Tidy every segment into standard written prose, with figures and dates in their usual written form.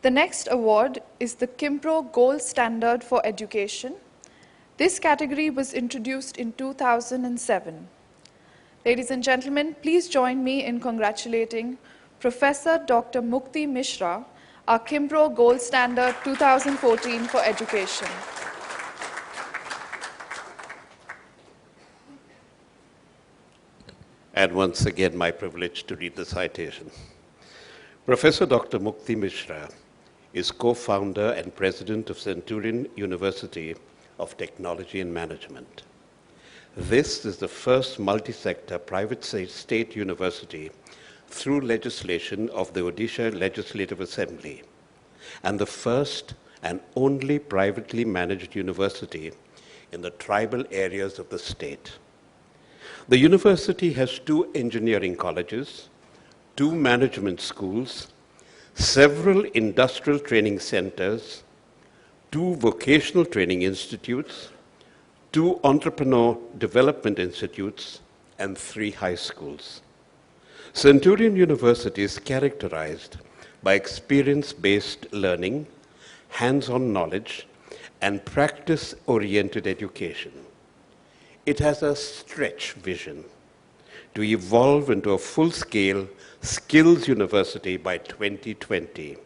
The next award is the Qimpro Gold Standard for Education. This category was introduced in 2007. Ladies and gentlemen, please join me in congratulating Professor Dr. Mukti Mishra, our Qimpro Gold Standard 2014 for Education. And once again, my privilege to read the citation. Professor Dr. Mukti Mishra is co-founder and president of Centurion University of Technology and Management. This is the first multi-sector private state university through legislation of the Odisha Legislative Assembly, and the first and only privately managed university in the tribal areas of the state. The university has 2 engineering colleges, 2 management schools, several industrial training centers, 2 vocational training institutes, 2 entrepreneur development institutes, and 3 high schools. Centurion University is characterized by experience-based learning, hands-on knowledge, and practice-oriented education. It has a stretch vision to evolve into a full-scale skills university by 2020.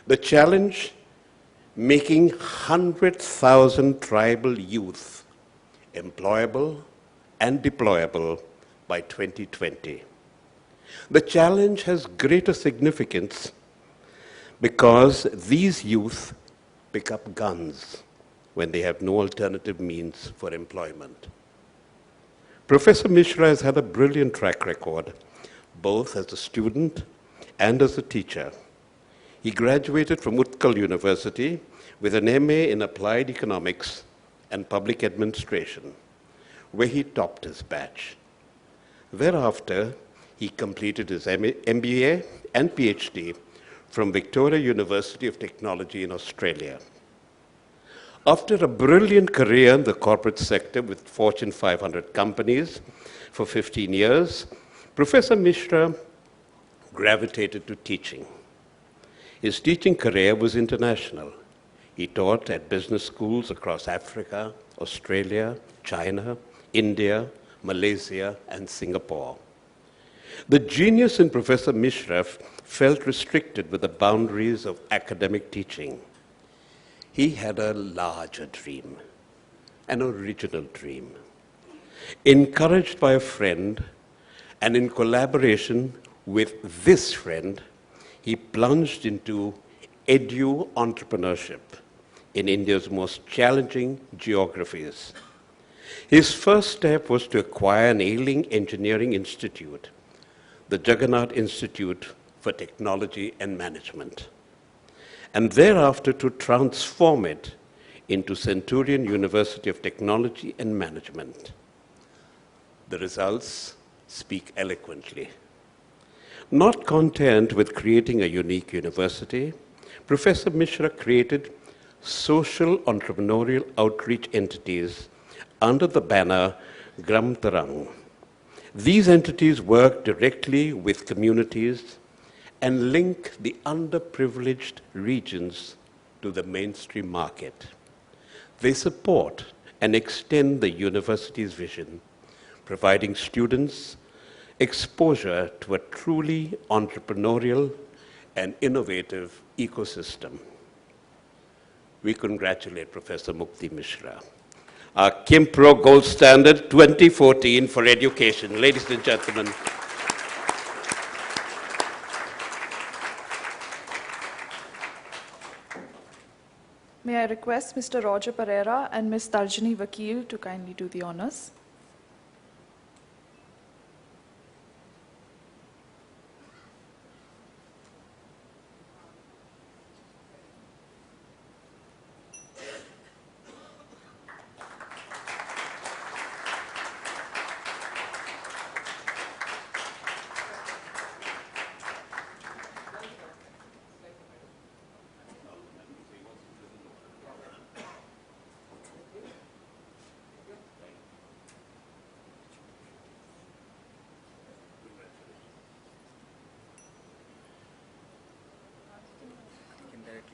The challenge, making 100,000 tribal youth employable and deployable by 2020. The challenge has greater significance because these youth pick up guns when they have no alternative means for employment. Professor Mishra has had a brilliant track record, both as a student and as a teacher. He graduated from Utkal University with an MA in Applied Economics and Public Administration, where he topped his batch. Thereafter, he completed his MBA and PhD from Victoria University of Technology in Australia. After a brilliant career in the corporate sector with Fortune 500 companies for 15 years, Professor Mishra gravitated to teaching. His teaching career was international. He taught at business schools across Africa, Australia, China, India, Malaysia, and Singapore. The genius in Professor Mishra felt restricted with the boundaries of academic teaching. He had a larger dream, an original dream. Encouraged by a friend and in collaboration with this friend, he plunged into edu-entrepreneurship in India's most challenging geographies. His first step was to acquire an ailing engineering institute, the Jagannath Institute for Technology and Management, and thereafter to transform it into Centurion University of Technology and Management. The results speak eloquently. Not content with creating a unique university, Professor Mishra created social entrepreneurial outreach entities under the banner Gram Tarang. These entities work directly with communities and link the underprivileged regions to the mainstream market. They support and extend the university's vision, providing students exposure to a truly entrepreneurial and innovative ecosystem. We congratulate Professor Mukti Mishra, our Qimpro Gold Standard 2014 for Education. Ladies and gentlemen, may I request Mr. Roger Pereira and Ms. Tarjini Vakil to kindly do the honors.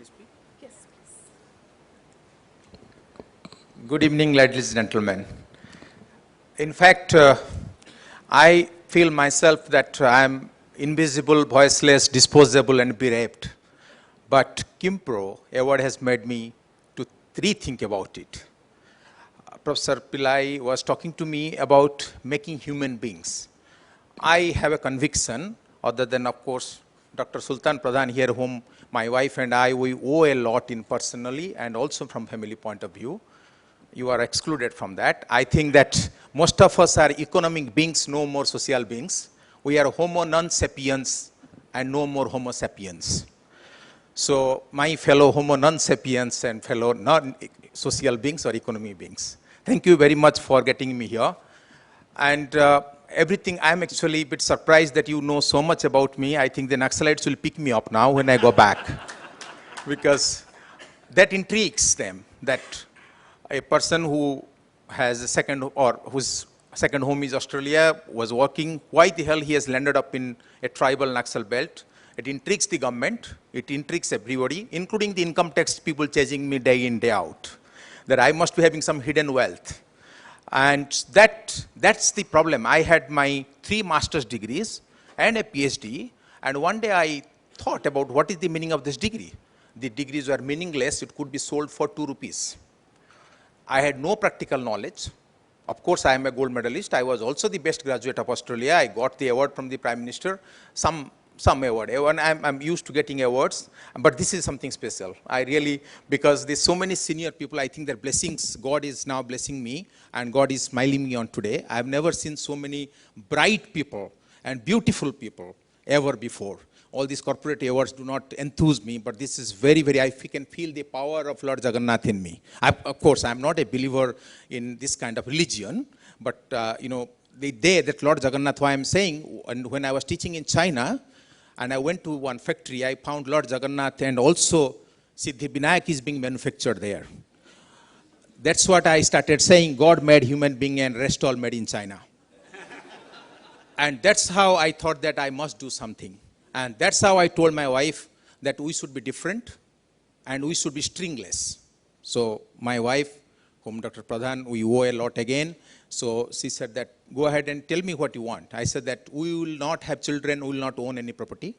Yes, Good evening, ladies and gentlemen. In fact, I feel myself that I am invisible, voiceless, disposable, and bereft. But Qimpro award has made me to rethink about it. Professor Pillai was talking to me about making human beings. I have a conviction, other than, of course, Dr. Sultan Pradhan here, whom my wife and I, we owe a lot in personally and also from family point of view. You are excluded from that. I think that most of us are economic beings, no more social beings. We are homo non sapiens and no more homo sapiens. So my fellow homo non sapiens and fellow non-social beings or economic beings, thank you very much for getting me here. And everything, I'm actually a bit surprised that you know so much about me. I think the Naxalites will pick me up now when I go back. Because that intrigues them, that a person who has a second, or whose second home is Australia, was working, why the hell he has landed up in a tribal Naxal belt? It intrigues the government, it intrigues everybody, including the income tax people chasing me day in, day out, that I must be having some hidden wealth. And that's the problem. I had my 3 master's degrees and a PhD, and one day I thought about what is the meaning of this degree. The degrees were meaningless, it could be sold for 2 rupees. I had no practical knowledge. Of course, I am a gold medalist. I was also the best graduate of Australia. I got the award from the Prime Minister, some award. And I'm used to getting awards, but this is something special. I really, because there's so many senior people, I think that blessings, God is now blessing me, and God is smiling me on today. I've never seen so many bright people and beautiful people ever before. All these corporate awards do not enthuse me, but this is very, very, I can feel the power of Lord Jagannath in me. Of course, I'm not a believer in this kind of religion, but the day that Lord Jagannath, why I'm saying, and when I was teaching in China, and I went to one factory, I found Lord Jagannath, and also Siddhi Vinayak is being manufactured there. That's what I started saying, God made human being and rest all made in China. And that's how I thought that I must do something. And that's how I told my wife that we should be different and we should be stringless. So my wife, whom Dr. Pradhan, we owe a lot again. So she said that, go ahead and tell me what you want. I said that we will not have children, we will not own any property.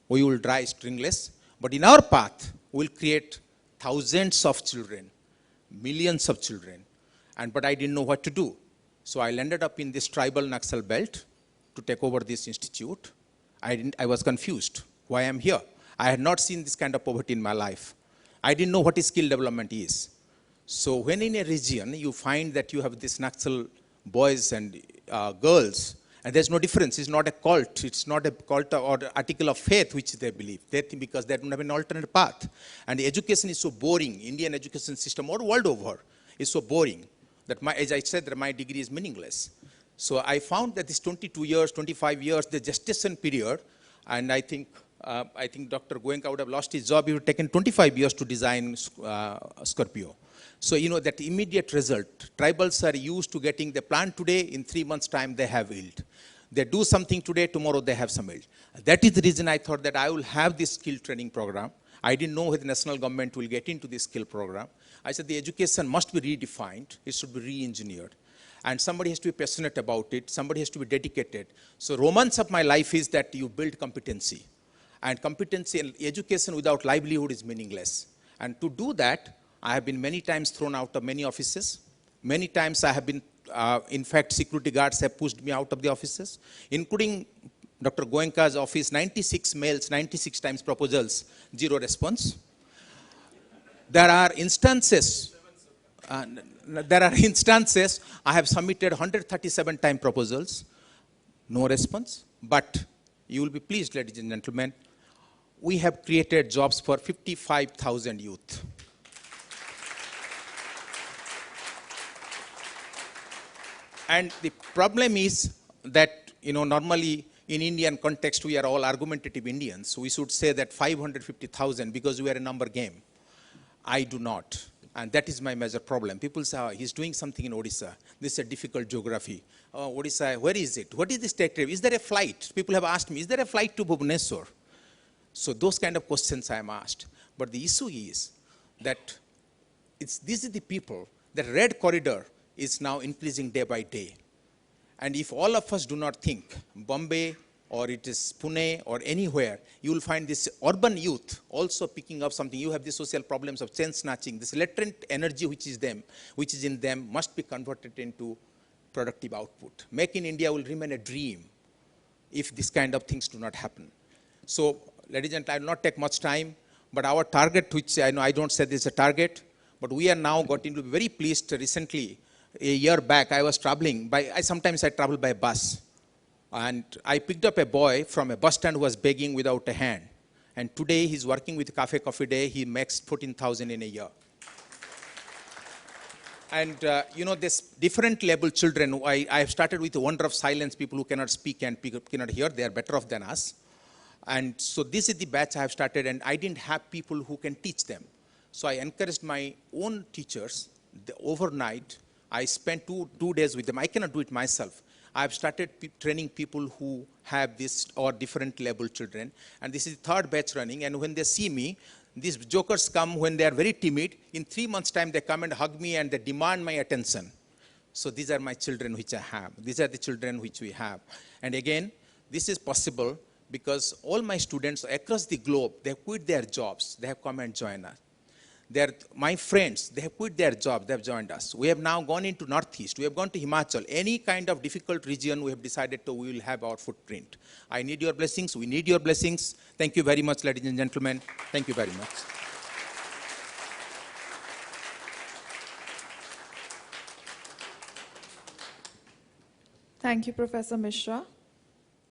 We will die stringless. But in our path, we will create thousands of children, millions of children. But I didn't know what to do. So I landed up in this tribal Naxal belt to take over this institute. I was confused why I'm here. I had not seen this kind of poverty in my life. I didn't know what skill development is. So when in a region you find that you have this Naxal boys and girls, and there's no difference, it's not a cult, it's not a cult or article of faith which they believe. They think because they don't have an alternate path. And the education is so boring, Indian education system or world over is so boring that as I said, that my degree is meaningless. So I found that this 22 years, 25 years, the gestation period, and I think Dr. Goenka would have lost his job if it had taken 25 years to design Scorpio. So that immediate result, tribals are used to getting the plant today, in 3 months' time they have yield. They do something today, tomorrow they have some yield. That is the reason I thought that I will have this skill training program. I didn't know whether the national government will get into this skill program. I said the education must be redefined, it should be re-engineered. And somebody has to be passionate about it, somebody has to be dedicated. So romance of my life is that you build competency. And competency and education without livelihood is meaningless. And to do that, I have been many times thrown out of many offices. Many times I have been, in fact, security guards have pushed me out of the offices, including Dr. Goenka's office, 96 mails, 96 times proposals, 0 response. There are instances, I have submitted 137 time proposals, no response. But you will be pleased, ladies and gentlemen, we have created jobs for 55,000 youth. And the problem is that, normally in Indian context, we are all argumentative Indians. So we should say that 550,000 because we are a number game. I do not. And that is my major problem. People say, oh, he's doing something in Odisha. This is a difficult geography. Oh, Odisha, where is it? What is the state? Is there a flight? People have asked me, is there a flight to Bhubaneswar? So those kind of questions I am asked. But the issue is that this is the people, the red corridor is now increasing day by day. And if all of us do not think, Bombay or it is Pune or anywhere, you will find this urban youth also picking up something. You have the social problems of chain snatching. This latent energy which is in them must be converted into productive output. Make in India will remain a dream if this kind of things do not happen. So, ladies and gentlemen, I will not take much time, but our target, which I know I don't say this is a target, but we are now got into very pleased recently. A year back, I was traveling sometimes I travel by bus. And I picked up a boy from a bus stand who was begging without a hand. And today he's working with Cafe Coffee Day. He makes 14,000 in a year. And this different level children, I have started with the wonder of silence, people who cannot speak and cannot hear, they are better off than us. And so this is the batch I have started, and I didn't have people who can teach them. So I encouraged my own teachers. Overnight, I spent two days with them. I cannot do it myself. I've started training people who have this or different level children. And this is the third batch running. And when they see me, these jokers come when they are very timid. In 3 months' time, they come and hug me and they demand my attention. So these are my children which I have. These are the children which we have. And again, this is possible because all my students across the globe, they have quit their jobs. They have come and joined us. My friends, they have quit their jobs, they have joined us. We have now gone into Northeast, we have gone to Himachal. Any kind of difficult region, we have decided we will have our footprint. I need your blessings, we need your blessings. Thank you very much, ladies and gentlemen. Thank you very much. Thank you, Professor Mishra.